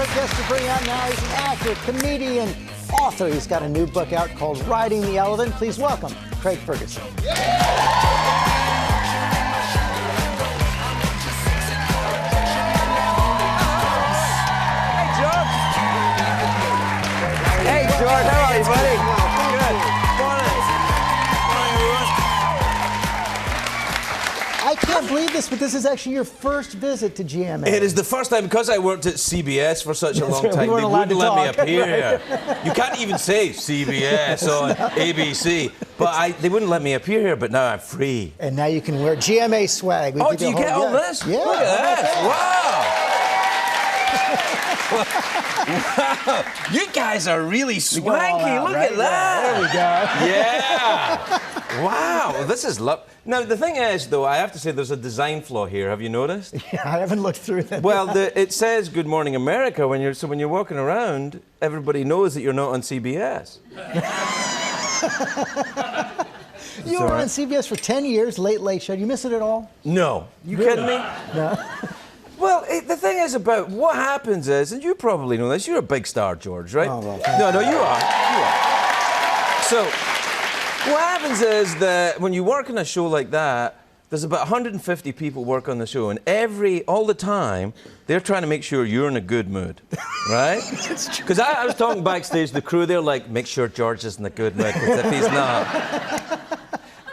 our guest to bring on now. He's an actor, comedian, author. He's got a new book out called Riding the Elephant. Please welcome Craig Ferguson. Hey, George, how are you, buddy? Good. Morning, everyone. I can't believe this, but this is actually your first visit to GMA. It is the first time, because I worked at CBS for such a long right. time, We weren't they allowed wouldn't to let talk. me appear here. You can't even say CBS on ABC, but they wouldn't let me appear here, but now I'm free. And now you can wear GMA swag. We Oh, give do you a whole- get all this? Yeah. Look at this. Wow. Wow. You guys are really swanky. out, Look right? at that. There we go. Yeah. Wow. This is love. Now, the thing is, though, I have to say there's a design flaw here. Have you noticed? Yeah, I haven't looked through that. Well, it says "Good Morning America" when you're walking around, everybody knows that you're not on CBS. You were on CBS for 10 years, Late Show. Do you miss it at all? No. You Really? kidding me? No. Well, the thing is about what happens is, and you probably know this, you're a big star, George, right? Oh, well, no, you are. You are. So, what happens is that when you work on a show like that, there's about 150 people work on the show, and all the time, they're trying to make sure you're in a good mood, right? Because I was talking backstage, the crew, they're like, make sure George is in a good mood, because if he's not...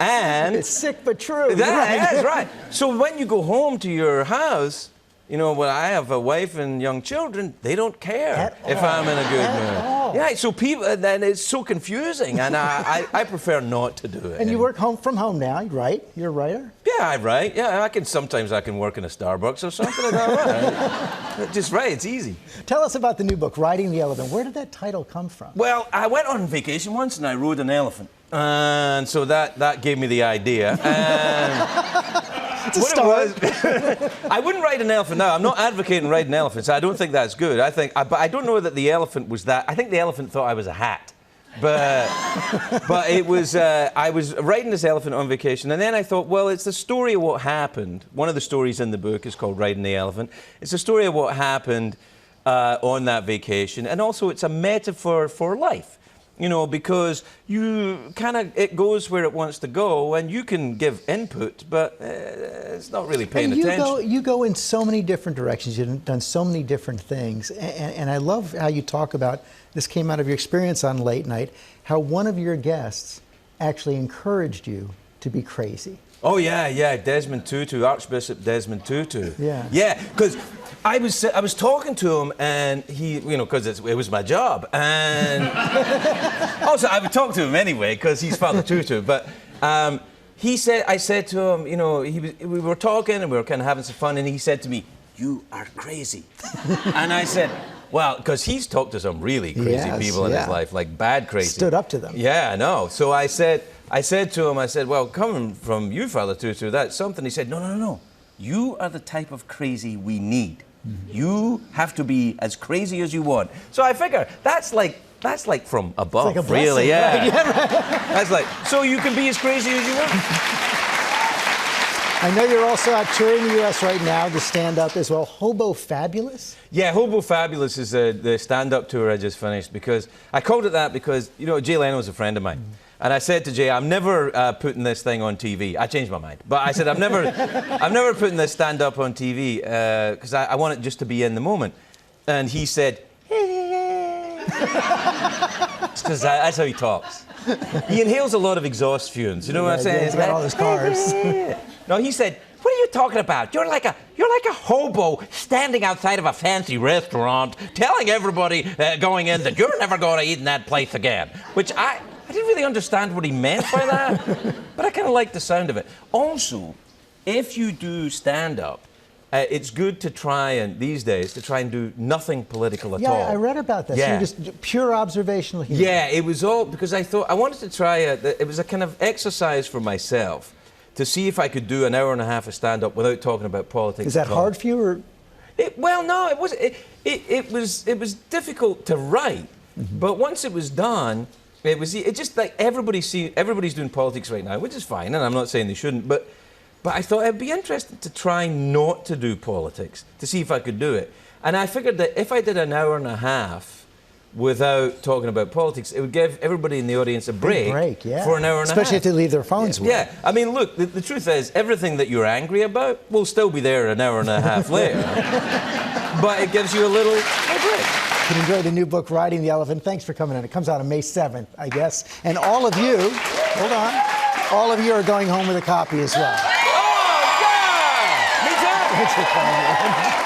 And... It's sick but true. That's right. So when you go home to your house, you know, when I have a wife and young children, they don't care if I'm in a good mood. Yeah, so people, then it's so confusing, and I prefer not to do it. And you work from home now, right? You're a writer? Yeah, I write. Yeah, sometimes I can work in a Starbucks or something like that. Right? Just right, it's easy. Tell us about the new book, Riding the Elephant. Where did that title come from? Well, I went on vacation once and I rode an elephant. And so that gave me the idea. And It's a start. I wouldn't ride an elephant now. I'm not advocating riding elephants. I don't think that's good. But I don't know that the elephant was that. I think the elephant thought I was a hat. But it was, I was riding this elephant on vacation, and then I thought, well, it's the story of what happened. One of the stories in the book is called Riding the Elephant. It's a story of what happened on that vacation, and also it's a metaphor for life. You know, because it goes where it wants to go, and you can give input, but it's not really paying attention. You go in so many different directions. You've done so many different things, and I love how you talk about, this came out of your experience on Late Night, how one of your guests actually encouraged you to be crazy. Oh, yeah, Desmond Tutu, Archbishop Desmond Tutu. Yeah, because I was talking to him, and he, you know, because it was my job, and also I would talk to him anyway because he's Father Tutu. But I said to him, you know, we were talking and we were kind of having some fun, and he said to me, "You are crazy," and I said, well, because he's talked to some really crazy people in his life, like bad crazy. Stood up to them. Yeah, I know. So I said to him, well, coming from you, Father Tutu, that's something. He said, no. You are the type of crazy we need. Mm-hmm. You have to be as crazy as you want. So I figure that's like from above, it's like a blessing, really. Yeah. Right? Yeah, right. That's like, so you can be as crazy as you want. I know you're also out touring the U.S. right now to stand up as well. Hobo Fabulous? Yeah, Hobo Fabulous is the stand-up tour I just finished, because I called it that because, you know, Jay Leno's a friend of mine. Mm. And I said to Jay, I'm never putting this thing on TV. I changed my mind. But I said, I'm never putting this stand-up on TV because I want it just to be in the moment. And he said, because that's how he talks. He inhales a lot of exhaust fumes. You know what I'm saying? He's got all his cars. No, he said, what are you talking about? You're like a hobo standing outside of a fancy restaurant telling everybody going in that you're never going to eat in that place again. Which I didn't really understand what he meant by that, but I kind of like the sound of it. Also, if you do stand-up, it's good to these days, do nothing political at all. Yeah, I read about that. Yeah. So just pure observational humor. Yeah, it was all, because I thought, I wanted to try it was a kind of exercise for myself to see if I could do an hour and a half of stand-up without talking about politics. Is that hard for you, or? Well, no, it wasn't. It was difficult to write, but once it was done, it just like everybody's doing politics right now, which is fine, and I'm not saying they shouldn't, but I thought it'd be interesting to try not to do politics, to see if I could do it. And I figured that if I did an hour and a half without talking about politics, it would give everybody in the audience a break, yeah. for an hour and a half. Especially if they leave their phones with. Yeah, I mean, look, the truth is, everything that you're angry about will still be there an hour and a half later. But it gives you a little break. You can enjoy the new book, Riding the Elephant. Thanks for coming in. It comes out on May 7th, I guess. And all of you, hold on, all of you are going home with a copy as well. Oh, yeah! Me too! Thanks for coming in.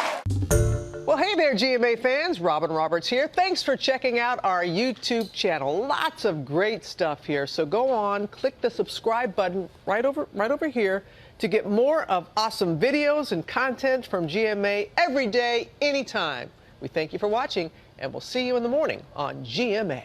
Well, hey there, GMA fans. Robin Roberts here. Thanks for checking out our YouTube channel. Lots of great stuff here. So go on, click the subscribe button right over here to get more of awesome videos and content from GMA every day, anytime. We thank you for watching, and we'll see you in the morning on GMA.